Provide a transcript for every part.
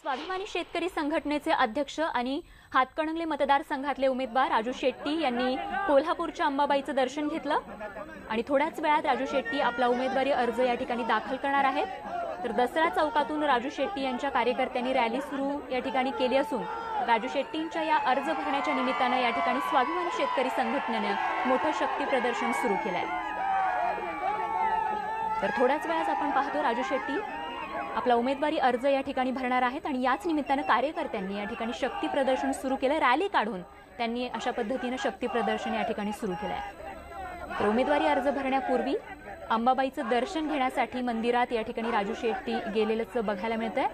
स्वाभिमानी शेतकरी संघटनेचे अध्यक्ष आणि हातकणंगले मतदारसंघातले उमेदवार राजू शेट्टी यांनी कोल्हापूरच्या अंबाबाईचं दर्शन घेतलं आणि थोड्याच वेळात राजू शेट्टी आपला उमेदवारी अर्ज या ठिकाणी दाखल करणार आहेत। तर दसरा चौकातून राजू शेट्टी यांच्या कार्यकर्त्यांनी रॅली सुरू या ठिकाणी केली असून राजू शेट्टींच्या या अर्ज भरण्याच्या निमित्ताने या ठिकाणी स्वाभिमानी शेतकरी संघटनेने मोठं शक्ती प्रदर्शन सुरू केलंय। तर थोड्याच वेळात आपण पाहतो राजू शेट्टी आपला उमेदवारी अर्ज या ठिकाणी भरणार आहेत आणि याच निमित्ताने कार्यकर्त्यांनी या ठिकाणी शक्ती प्रदर्शन सुरू केलं। रॅली काढून त्यांनी अशा पद्धतीने शक्ती प्रदर्शन या ठिकाणी सुरू केलंय। तर उमेदवारी अर्ज भरण्यापूर्वी अंबाबाईचं दर्शन घेण्यासाठी मंदिरात या ठिकाणी राजू शेट्टी गेलेल्याचं बघायला मिळतंय।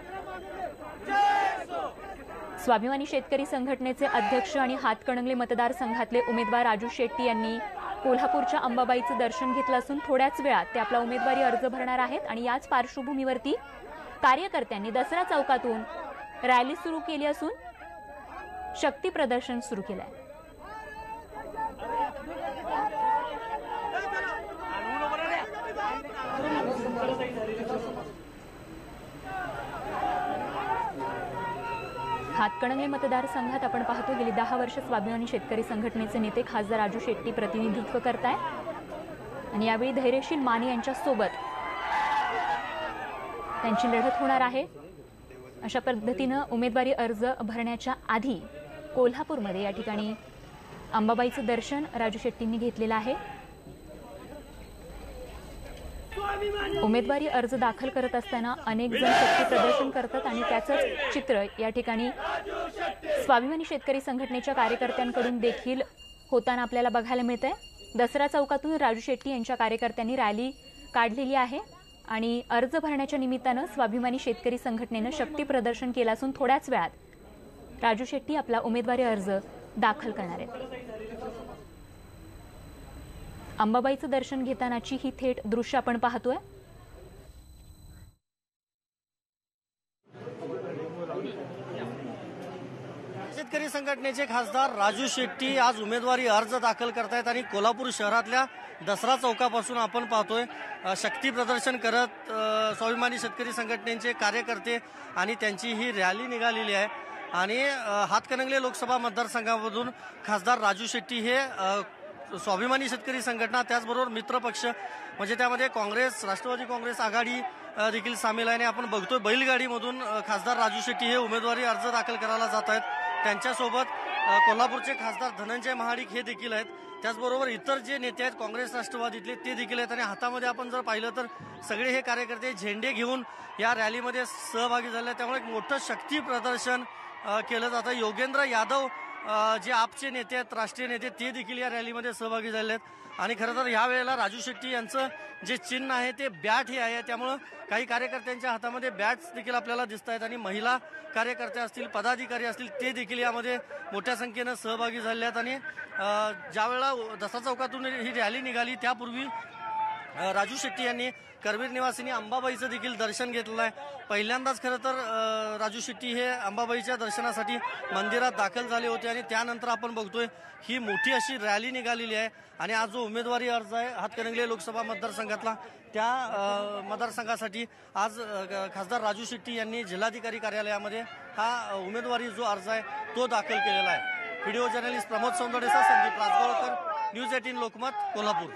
स्वाभिमानी शेतकरी संघटनेचे अध्यक्ष आणि हातकणंगले मतदारसंघातले उमेदवार राजू शेट्टी यांनी कोल्हापूरच्या अंबाबाईचं दर्शन घेतलं असून थोड्याच वेळात ते आपला उमेदवारी अर्ज भरणार आहेत आणि याच पार्श्वभूमीवरती कार्यकर्त्यांनी दसरा चौकातून रॅली सुरू केली असून शक्ती प्रदर्शन सुरू केलंय। हातकणंगले मतदारसंघात आपण पाहतो गेली 10 वर्ष स्वाभिमानी शेतकरी संघटनेचे नेते खासदार राजू शेट्टी प्रतिनिधित्व करताय आणि यावेळी धैर्यशील माने यांच्या सोबत त्यांची लढत होणार आहे। अशा पद्धतीने उमेदवारी अर्ज भरण्याच्या आधी कोल्हापूरमध्ये या ठिकाणी अंबाबाईचं दर्शन राजू शेट्टींनी घेतलेलं आहे। उमेदवारी अर्ज दाखल करत असताना अनेक जण शक्ती प्रदर्शन करतात आणि त्याचंच चित्र या ठिकाणी स्वाभिमानी शेतकरी संघटनेच्या कार्यकर्त्यांकडून देखील होताना आपल्याला बघायला मिळतंय। दसरा चौकातून राजू शेट्टी यांच्या कार्यकर्त्यांनी रॅली काढलेली आहे आणि अर्ज भरण्याच्या निमित्तानं स्वाभिमानी शेतकरी संघटनेनं शक्ती प्रदर्शन केलं असून थोड्याच वेळात राजू शेट्टी आपला उमेदवारी अर्ज दाखल करणार आहेत। अंबाबाईचं दर्शन घेतानाची ही थेट दृश्य आपण पाहतोय। शेतकरी संघटनेचे खासदार राजू शेट्टी आज उमेदवारी अर्ज दाखल करतायत आणि कोल्हापूर शहरातल्या दसरा चौकापासून आपण पाहतोय शक्ती प्रदर्शन करत स्वाभिमानी शेतकरी संघटनेचे कार्यकर्ते आणि त्यांची ही रॅली निघालेली आहे आणि हातकणंगले लोकसभा मतदारसंघामधून खासदार राजू शेट्टी हे स्वाभिमानी शेतकरी संघटना त्याचबरोबर मित्रपक्ष म्हणजे त्यामध्ये काँग्रेस राष्ट्रवादी काँग्रेस आघाडी देखील सामील आहे आणि आपण बघतोय बैलगाडीमधून खासदार राजू शेट्टी हे उमेदवारी अर्ज दाखल करायला जात आहेत। त्यांच्यासोबत कोल्हापूरचे खासदार धनंजय महाडिक हे देखील आहेत। त्याचबरोबर इतर जे नेते आहेत काँग्रेस राष्ट्रवादीतले ते देखील आहेत आणि हातामध्ये आपण जर पाहिलं तर सगळे हे कार्यकर्ते झेंडे घेऊन या रॅलीमध्ये सहभागी झाले। त्यामुळे एक मोठं शक्ती प्रदर्शन केलं जातं। योगेंद्र यादव जे आपचे नेते आहेत राष्ट्रीय नेते ते देखील या रॅलीमध्ये सहभागी झाले आहेत आणि खरं तर ह्या वेळेला राजू शेट्टी यांचं जे चिन्ह आहे ते बॅट हे आहे। त्यामुळं काही कार्यकर्त्यांच्या हातामध्ये बॅट्स देखील आपल्याला दिसत आहेत आणि महिला कार्यकर्ते असतील पदाधिकारी असतील ते देखील यामध्ये मोठ्या संख्येनं सहभागी झाले आहेत आणि ज्यावेळेला दसरा चौकातून ही रॅली निघाली त्यापूर्वी राजू शेट्टी यांनी करवीर निवासिनी अंबाबाईचं देखील दर्शन घेतलेलं आहे। पहिल्यांदाच खरं तर राजू शेट्टी हे अंबाबाईच्या दर्शनासाठी मंदिरात दाखल झाले होते आणि त्यानंतर आपण बघतोय ही मोठी अशी रॅली निघालेली आहे आणि आज जो उमेदवारी अर्ज आहे हातकणंगले लोकसभा मतदारसंघातला त्या मतदारसंघासाठी आज खासदार राजू शेट्टी यांनी जिल्हाधिकारी कार्यालयामध्ये हा उमेदवारी जो अर्ज आहे तो दाखल केलेला आहे। व्हिडिओ जर्नलिस्ट प्रमोद सौंदडेसह संदीप राजगोळकर, न्यूज 18 लोकमत, कोल्हापूर।